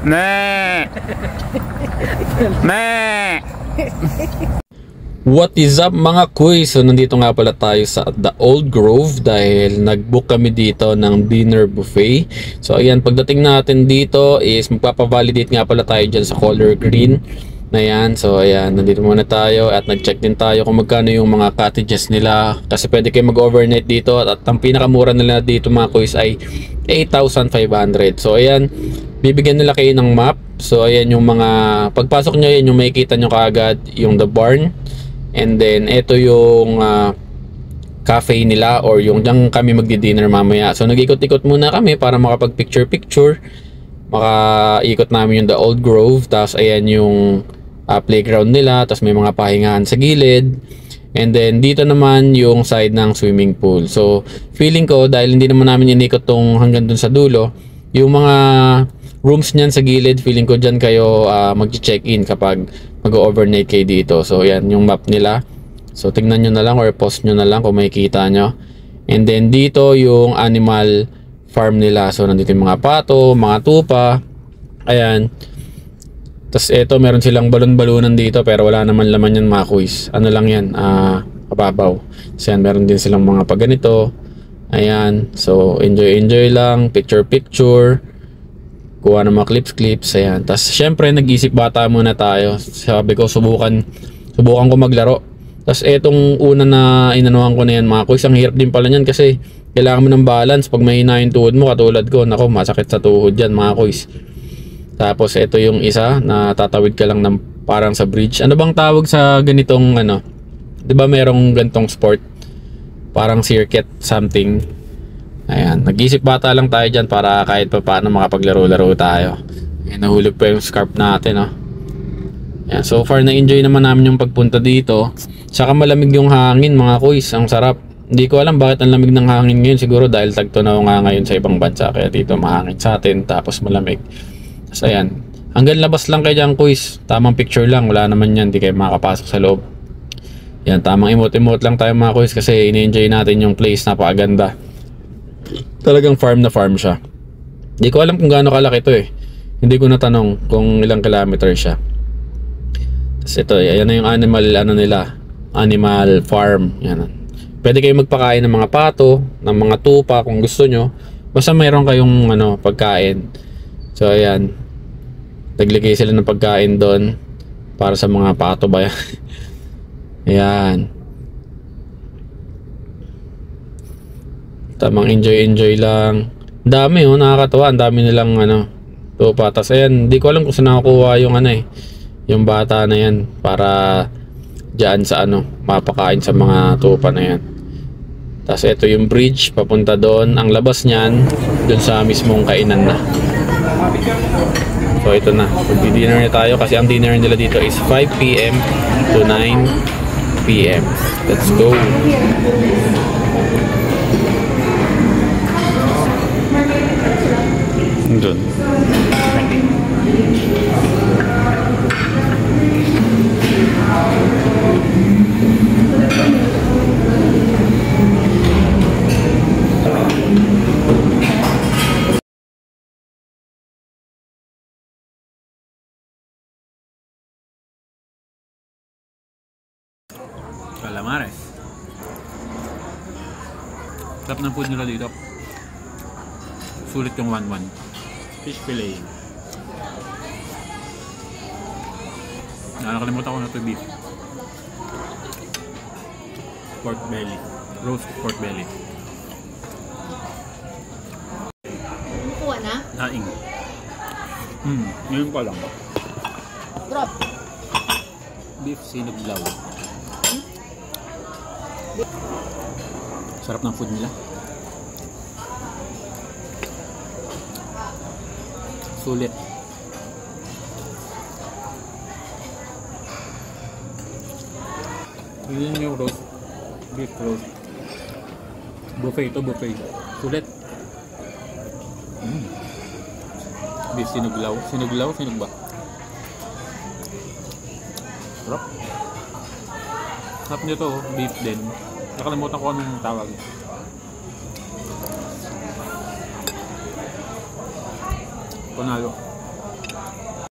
Ne. Ne. What is up mga kuy? So nandito nga pala tayo sa The Old Grove dahil nag-book kami dito ng dinner buffet. So ayan, pagdating natin dito is magpapavalidate nga pala tayo dyan sa color green na yan. So ayan, nandito muna tayo at nag-check din tayo kung magkano yung mga cottages nila, kasi pwede kayo mag-overnight dito at ang pinakamura nila dito mga kuys ay 8,500. So ayan, bibigyan nila kayo ng map. So ayan yung mga pagpasok nyo, yan yung makikita nyo kaagad, yung the barn. And then ito yung cafe nila or yung diyan kami magdi-dinner mamaya. So nag-ikot-ikot muna kami para makapag picture-picture. Makaikot namin yung The Old Grove. Tapos ayan yung playground nila. Tapos may mga pahingahan sa gilid. And then dito naman yung side ng swimming pool. So feeling ko dahil hindi naman namin inikot tong hanggang dun sa dulo, yung mga rooms niyan sa gilid, feeling ko dyan kayo mag-check-in kapag mag-overnight kayo dito. So yan yung map nila. So tingnan nyo na lang or post nyo na lang kung makikita nyo. And then dito yung animal farm nila. So nandito yung mga pato, mga tupa. Ayan. Tapos ito meron silang balon-balunan dito pero wala naman laman yan mga kuys. Ano lang yan, kababaw. So yan, meron din silang mga paganito. Ayan. So enjoy lang, picture-picture. Kuha ng mga clips. Ayan. Tapos syempre nag-isip bata muna tayo. Sabi ko subukan ko maglaro. Tapos etong una na inanuhan ko na yan mga kuys, ang hirap din pala niyan kasi kailangan mo ng balance. Pag mahina yung tuhod mo katulad ko, nako masakit sa tuhod yan mga kuys. Tapos ito yung isa na tatawid ka lang ng parang sa bridge. Ano bang tawag sa ganitong ano? 'Di ba merong gantong sport? Parang circuit something. Ayan, nag-isip bata lang tayo dyan para kahit pa paano makapaglaro-laro tayo. Ayan, nahulog pa yung scarf natin, oh. Ayan, so far na-enjoy naman namin yung pagpunta dito. Saka malamig yung hangin mga kuys, ang sarap. Hindi ko alam bakit ang lamig ng hangin ngayon, siguro dahil tagtunaw nga ngayon sa ibang bansa. Kaya dito mahangin sa atin, tapos malamig. So ayan, hanggang labas lang kayo dyan kuys. Tamang picture lang, wala naman yan, di kayo makakapasok sa loob. Ayan, tamang emote-emote lang tayo mga kuys kasi in-enjoy natin yung place, napakaganda. Talagang farm na farm siya. Hindi ko alam kung gaano kalaki ito eh. Hindi ko natanong kung ilang kilometer siya. Tapos ito, ayan na yung animal ano nila, animal farm. Yan. Pwede kayo magpakain ng mga pato, ng mga tupa kung gusto nyo. Basta mayroon kayong ano, pagkain. So ayan, naglagay sila ng pagkain doon para sa mga pato ba yan. Ayan. Tamang enjoy lang. Dami oh, nakakatawa. Ang dami nilang ano, tupa. Tapos ayan, hindi ko alam kung saan nakakuha yung ano eh, yung bata na yan para dyan sa ano, mapakain sa mga tupa na yan. Tapos ito yung bridge papunta doon. Ang labas niyan doon sa mismong kainan na. So ito na, magdi-dinner na tayo kasi ang dinner nila dito is 5 PM to 9 PM. Let's go. Doon. Calamares. Sarap ng food nila dito. Sulit yung 1-1. Fish fillet. Nakalimutan ko na ito beef. Pork belly. Roast pork belly. Kuha na? Daing. Ngayon pa lang. Drop. Beef sinuglaw. Sarap ng food nila. Sulit. Yun yung roast. Beef roast. Buffet ito, buffet. Sulit. Beef sinuglaw. Sinuglaw? Sinug ba? Sarap. Sarap nito, beef din. Nakalimutan ko anong tawag. Panalo.